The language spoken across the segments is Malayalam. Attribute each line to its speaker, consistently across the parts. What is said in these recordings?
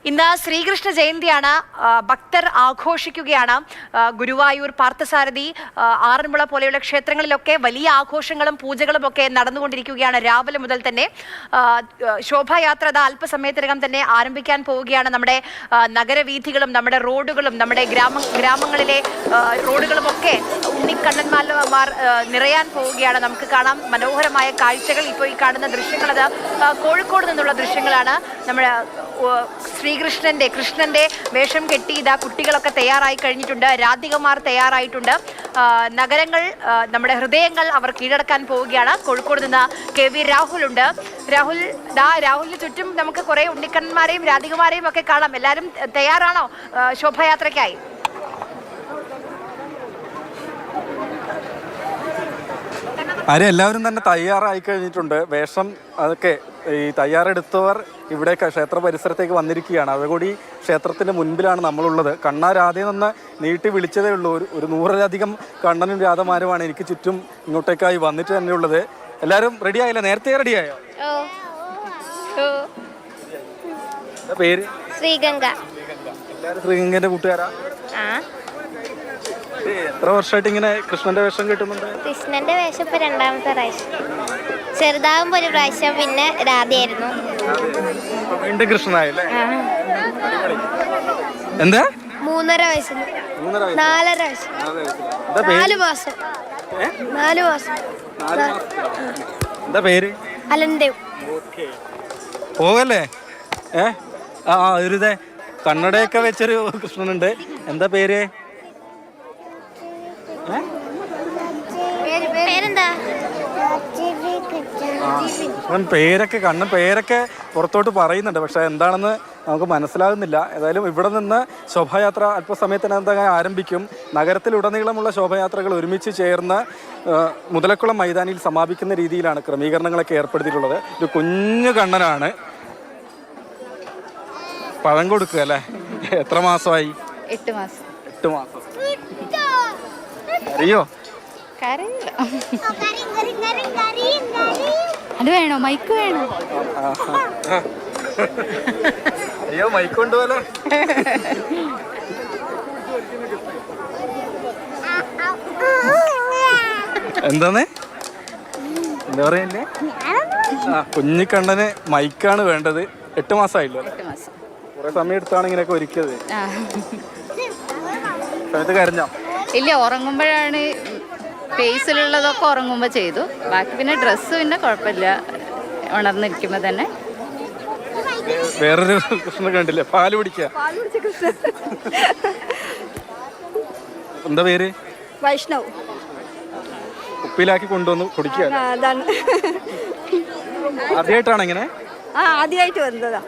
Speaker 1: ഇന്ന് ശ്രീകൃഷ്ണ ജയന്തിയാണ്. ഭക്തർ ആഘോഷിക്കുകയാണ്. ഗുരുവായൂർ, പാർത്ഥസാരഥി, ആറന്മുള പോലെയുള്ള ക്ഷേത്രങ്ങളിലൊക്കെ വലിയ ആഘോഷങ്ങളും പൂജകളും ഒക്കെ നടന്നുകൊണ്ടിരിക്കുകയാണ്. രാവിലെ മുതൽ തന്നെ ശോഭായാത്ര അല്പസമയത്തിനകം തന്നെ ആരംഭിക്കാൻ പോവുകയാണ്. നമ്മുടെ നഗരവീഥികളും നമ്മുടെ റോഡുകളും നമ്മുടെ ഗ്രാമങ്ങളിലെ റോഡുകളും ഒക്കെ ഉണ്ണിക്കണ്ണന്മാർ നിറയാൻ പോവുകയാണ്. നമുക്ക് കാണാം മനോഹരമായ കാഴ്ചകൾ. ഇപ്പോൾ ഈ കാണുന്ന ദൃശ്യങ്ങൾ അത് കോഴിക്കോട് നിന്നുള്ള ദൃശ്യങ്ങളാണ്. നമ്മുടെ കൃഷ്ണന്റെ വേഷം കെട്ടി ഇതാ കുട്ടികളൊക്കെ തയ്യാറായി കഴിഞ്ഞിട്ടുണ്ട്. രാധികമാർ തയ്യാറായിട്ടുണ്ട്. നഗരങ്ങൾ, നമ്മുടെ ഹൃദയങ്ങൾ അവർ കീഴടക്കാൻ പോവുകയാണ്. കോഴിക്കോട് നിന്ന് KV രാഹുൽ ഉണ്ട്. രാഹുലിന് ചുറ്റും നമുക്ക് കുറെ ഉണ്ണിക്കണ്ണന്മാരെയും രാധികമാരെയും ഒക്കെ കാണാം. എല്ലാവരും തയ്യാറാണോ ശോഭയാത്രയ്ക്കായി?
Speaker 2: എല്ലാവരും തന്നെ തയ്യാറായി കഴിഞ്ഞിട്ടുണ്ട്. വേഷം അതൊക്കെ ഈ തയ്യാറെടുത്തവർ ഇവിടെ ക്ഷേത്ര പരിസരത്തേക്ക് വന്നിരിക്കുകയാണ്. അതുകൂടി ക്ഷേത്രത്തിൻ്റെ മുൻപിലാണ് നമ്മളുള്ളത്. കണ്ണാരാധയെ നിന്ന് നീട്ടി വിളിച്ചതേ ഉള്ളൂ. ഒരു 100-ലധികം കണ്ണനും രാധമാരുമാണ് എനിക്ക് ചുറ്റും ഇങ്ങോട്ടേക്കായി വന്നിട്ട് തന്നെയുള്ളത്. എല്ലാവരും റെഡിയായില്ല? നേരത്തെ റെഡിയായോ? പേര്
Speaker 3: ശ്രീഗംഗ.
Speaker 2: എല്ലാവരും ശ്രീഗംഗന്റെ കൂട്ടുകാരാ? എത്ര വർഷമായിട്ട് ഇങ്ങനെ കൃഷ്ണന്റെ വേഷം കിട്ടുന്നുണ്ട്?
Speaker 3: കൃഷ്ണന്റെ വേഷം ഇപ്പൊ 2ാമത്തെ പ്രാവശ്യം. ചെറുതാവുമ്പോ ഒരു പ്രാവശ്യം, പിന്നെ രാധയായിരുന്നു.
Speaker 2: വീണ്ടും കൃഷ്ണനായല്ലേ? എന്താ
Speaker 3: 3.5 വയസ്സ്, 4.5 വയസ്സ്, 4 മാസം.
Speaker 2: എന്താ പേര്?
Speaker 3: അലൻദേവ്.
Speaker 2: പോകല്ലേ? ഒരുതേ കണ്ണടയൊക്കെ വെച്ചൊരു കൃഷ്ണനുണ്ട്. എന്താ പേര്?
Speaker 3: പേരെന്താ?
Speaker 2: പേരൊക്കെ കണ്ണൻ പേരൊക്കെ പുറത്തോട്ട് പറയുന്നുണ്ട്, പക്ഷെ എന്താണെന്ന് നമുക്ക് മനസ്സിലാകുന്നില്ല. ഏതായാലും ഇവിടെ നിന്ന് ശോഭായാത്ര അല്പസമയത്തിനകം ആരംഭിക്കും. നഗരത്തിലുടനീളമുള്ള ശോഭായാത്രകൾ ഒരുമിച്ച് ചേർന്ന് മുതലക്കുളം മൈതാനിയിൽ സമാപിക്കുന്ന രീതിയിലാണ് ക്രമീകരണങ്ങളൊക്കെ ഏർപ്പെടുത്തിയിട്ടുള്ളത്. ഒരു കുഞ്ഞു കണ്ണനാണ്. പഴം കൊടുക്കുക അല്ലേ? എത്ര മാസമായി?
Speaker 1: 8 മാസം.
Speaker 2: 8 മാസം. അറിയോ?
Speaker 1: അത് വേണോ? മൈക്ക് വേണോ?
Speaker 2: അയ്യോ, മൈക്ക് കൊണ്ടുപോലെ. എന്താന്ന് എന്താ പറയല്ലേ? കുഞ്ഞിക്കണ്ണന് മൈക്കാണ് വേണ്ടത്. 8 മാസമായില്ലോ? കുറെ സമയം എടുത്താണ് ഇങ്ങനെയൊക്കെ ഒരുക്കിയത്. സമയത്ത് കരഞ്ഞോ?
Speaker 4: ഇല്ല, ഉറങ്ങുമ്പോഴാണ്. ഫേസിലുള്ളതൊക്കെ ഉറങ്ങുമ്പോൾ ചെയ്തു. ബാക്കി പിന്നെ ഡ്രസ്സ് പിന്നെ കുഴപ്പമില്ല, ഉണർന്നിരിക്കുമ്പോൾ തന്നെ.
Speaker 2: വേറൊരു കൃഷ്ണൻ കണ്ടില്ലേ? പാല് പിടിക്കുക. എന്താ പേര്?
Speaker 5: വൈഷ്ണവ്.
Speaker 2: ഉപ്പിലാക്കി കൊണ്ടുവന്ന് കുടിക്കുക. ആദ്യമായിട്ടാണ് ഇങ്ങനെ?
Speaker 5: ആദ്യമായിട്ട് വന്നതാ.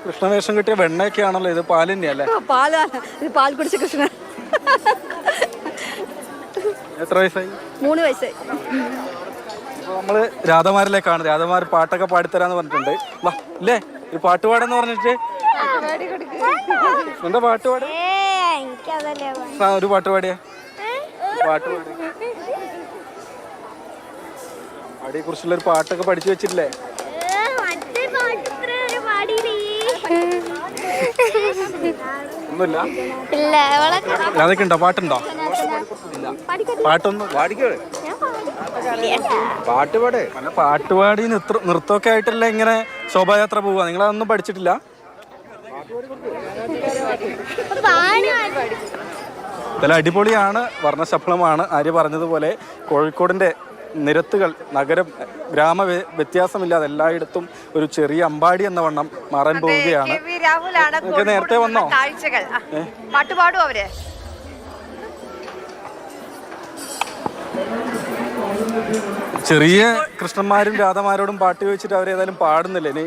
Speaker 2: കൃഷ്ണവേഷം കിട്ടിയ വെണ്ണയൊക്കെ ആണല്ലോ ഇത്? പാൽ തന്നെയല്ലേ?
Speaker 5: പാൽ കുടിച്ച കൃഷ്ണൻ.
Speaker 2: എത്ര വയസ്സായി?
Speaker 5: 3 വയസ്സായി.
Speaker 2: നമ്മള് രാധമാരിലേക്കാണ്. രാധമാർ പാട്ടൊക്കെ പാടിത്തരാന്ന് പറഞ്ഞിട്ടുണ്ട്. വാ ഇല്ലേ, ഒരു പാട്ടുപാടെന്ന് പറഞ്ഞിട്ട്. എന്താ പാട്ടുപാട്? ഒരു പാട്ടുപാടിയാ? പാട്ടുപാടി പാടിയെ കുറിച്ചുള്ള ഒരു പാട്ടൊക്കെ പഠിച്ചു വെച്ചിട്ടില്ലേ? ഒന്നുമില്ല. അതൊക്കെ ഉണ്ടോ? പാട്ടുണ്ടോ? പാട്ടൊന്നും പാട്ടുപാടി നൃത്തമൊക്കെ ആയിട്ടല്ലേ ഇങ്ങനെ ശോഭായാത്ര പോവുക? നിങ്ങളതൊന്നും പഠിച്ചിട്ടില്ല? നല്ല അടിപൊളിയാണ്, വർണ്ണശബളമാണ്. ആര്യ പറഞ്ഞതുപോലെ കോഴിക്കോടിന്റെ നിരത്തുകൾ, നഗരം, ഗ്രാമ വ്യത്യാസമില്ലാതെ എല്ലായിടത്തും ഒരു ചെറിയ അമ്പാടി എന്ന വണ്ണം മാറാൻ പോവുകയാണ്. നേരത്തെ വന്നോ?
Speaker 1: പാട്ടുപാടും അവര്.
Speaker 2: ചെറിയ കൃഷ്ണന്മാരും രാധമാരോടും പാട്ട് ചോദിച്ചിട്ട് അവരേതായാലും പാടുന്നില്ല. ഇനി